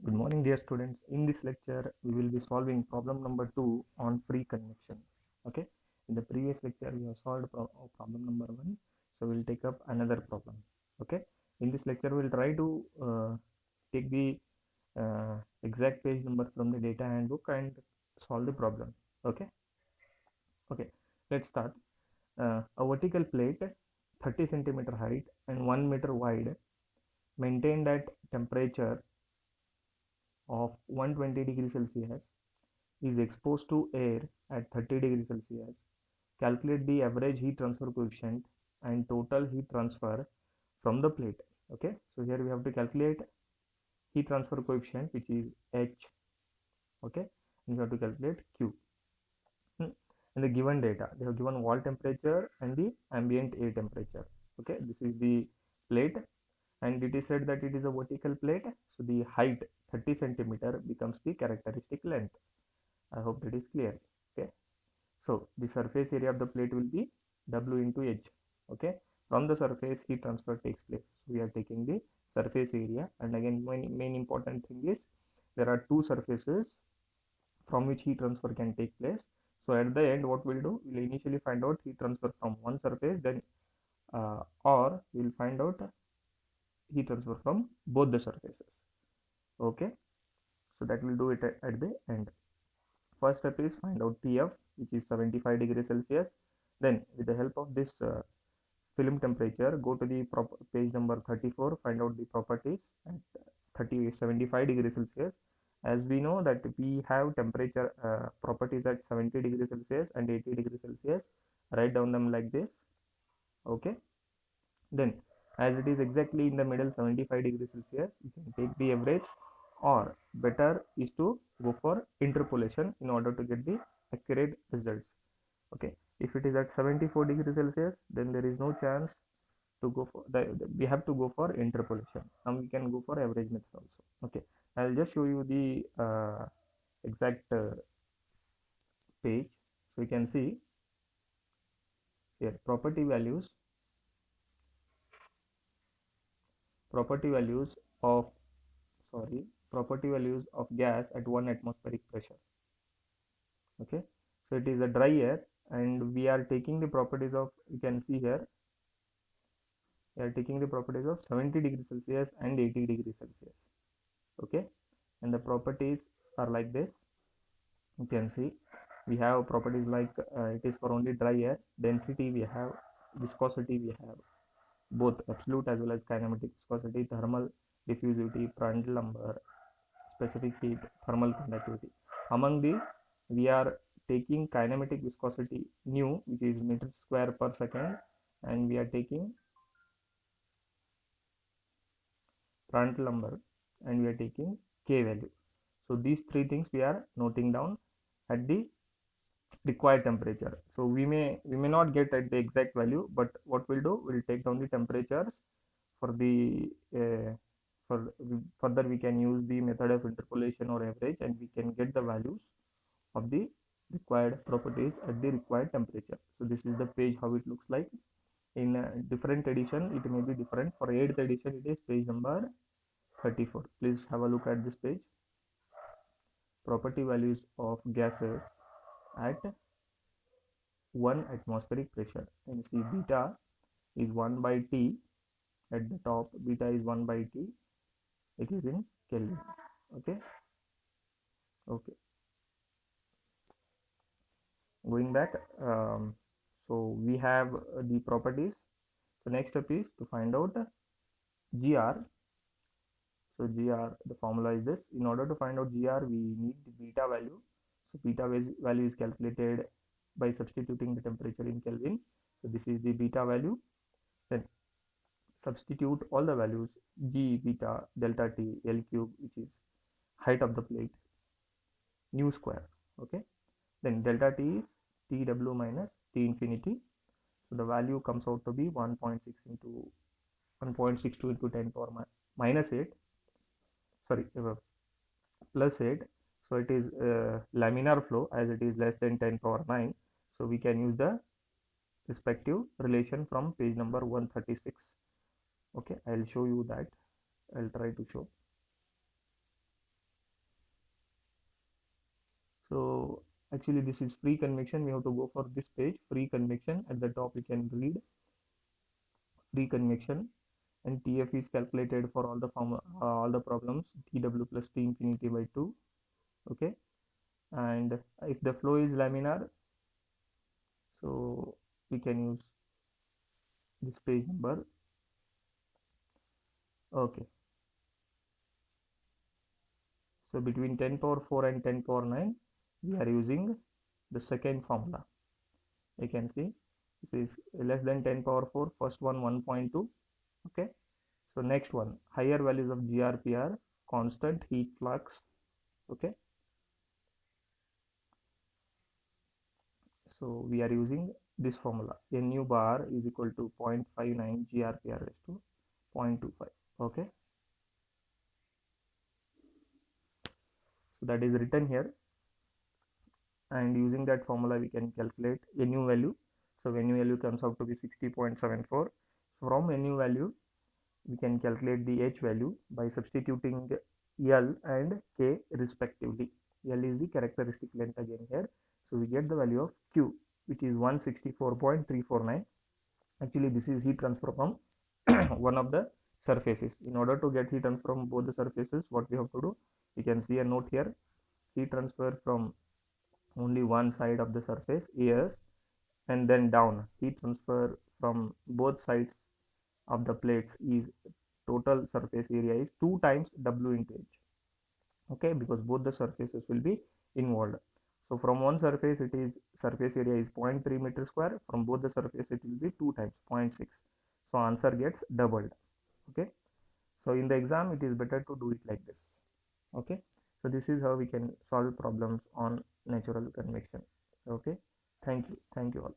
Good morning, dear students. In this lecture, we will be solving problem number 2 on free convection. Okay. In the previous lecture, we have solved problem number 1. So we'll take up another problem. Okay. In this lecture, we'll try to take the exact page number from the data handbook and solve the problem. Okay. Okay. Let's start. A vertical plate, 30 centimeter height and 1 meter wide, maintained at temperature of 120 degrees Celsius is exposed to air at 30 degrees Celsius. Calculate the average heat transfer coefficient and total heat transfer from the plate. Okay, so here we have to calculate heat transfer coefficient, which is H. Okay, and we have to calculate Q. And the given data, they have given wall temperature and the ambient air temperature. Okay, this is the plate, and it is said that it is a vertical plate, so the height 30 centimeter becomes the characteristic length. I hope that is clear. Okay, so the surface area of the plate will be W into H. Okay, from the surface heat transfer takes place. So we are taking the surface area, and again main important thing is there are two surfaces from which heat transfer can take place. So at the end, what we'll do, we'll initially find out heat transfer from one surface, then or we'll find out heat transfer from both the surfaces. Okay, so that will do it at the end. First step is find out TF, which is 75 degrees Celsius. Then with the help of this film temperature, go to the page number 34, find out the properties at 75 degrees Celsius. As we know that we have temperature properties at 70 degrees Celsius and 80 degrees Celsius, write down them like this. Okay, then as it is exactly in the middle 75 degrees Celsius, you can take the average, or better is to go for interpolation in order to get the accurate results. Okay, if it is at 74 degrees Celsius, then there is no chance to go for we have to go for interpolation. Now we can go for average method also. Okay, I'll just show you the exact page. So you can see here property values of property values of gas at 1 atmospheric pressure. Okay, so it is a dry air, and we are taking the properties of, you can see here, we are taking the properties of 70 degrees Celsius and 80 degrees Celsius. Okay, and the properties are like this. You can see we have properties like it is for only dry air. Density we have, viscosity we have, both absolute as well as kinematic viscosity, thermal diffusivity, Prandtl number, specific heat, thermal conductivity. Among these, we are taking kinematic viscosity nu, which is meter square per second, and we are taking Prandtl number, and we are taking K value. So these three things we are noting down at the required temperature. So we may not get at the exact value, but what we'll do, we'll take down the temperatures for the further we can use the method of interpolation or average, and we can get the values of the required properties at the required temperature. So this is the page how it looks like. In a different edition it may be different. For 8th edition it is page number 34. Please have a look at this page. Property values of gases at 1 atmospheric pressure, and see beta is 1 by T at the top. Beta is 1 by T. It is in Kelvin. Okay. Going back, so we have the properties. So next step is to find out GR. So GR, the formula is this. In order to find out GR, we need the beta value. So beta value is calculated by substituting the temperature in Kelvin. So this is the beta value. Then substitute all the values: G, beta, delta T, L cube, which is height of the plate, nu square. Okay, then delta T is TW minus T infinity. So the value comes out to be 1.6 into 1.62 into 10 power minus 8, sorry, plus 8. So it is laminar flow, as it is less than 10 power 9. So we can use the respective relation from page number 136. Okay, I'll show you that. I'll try to show. Actually this is free convection. We have to go for this page, free convection. At the top we can read free convection, and TF is calculated for all the problems, TW plus T infinity by 2. Okay, and if the flow is laminar, so we can use this page number. Okay, so between 10 power 4 and 10 power 9 we are using the second formula. You can see this is less than 10 power 4, first one 1.2. okay, so next one, higher values of GRPR, constant heat flux. Okay, so we are using this formula, Nu bar is equal to 0.59 GRPR raised to 0.25. okay, so that is written here, and using that formula we can calculate Nu value. So Nu value comes out to be 60.74. So from Nu value we can calculate the H value by substituting L and K respectively. L is the characteristic length again here, so we get the value of Q, which is 164.349. actually this is heat transfer from one of the surfaces. In order to get heat transfer from both the surfaces, what we have to do, you can see a note here, heat transfer from only one side of the surface, yes, and then down, heat transfer from both sides of the plates is total surface area is 2 times W into H. okay, because both the surfaces will be involved. So from one surface it is surface area is 0.3 meter square, from both the surface it will be 2 times 0.6. so answer gets doubled. okay, so in the exam it is better to do it like this. okay, so this is how we can solve problems on natural convection. okay, thank you all.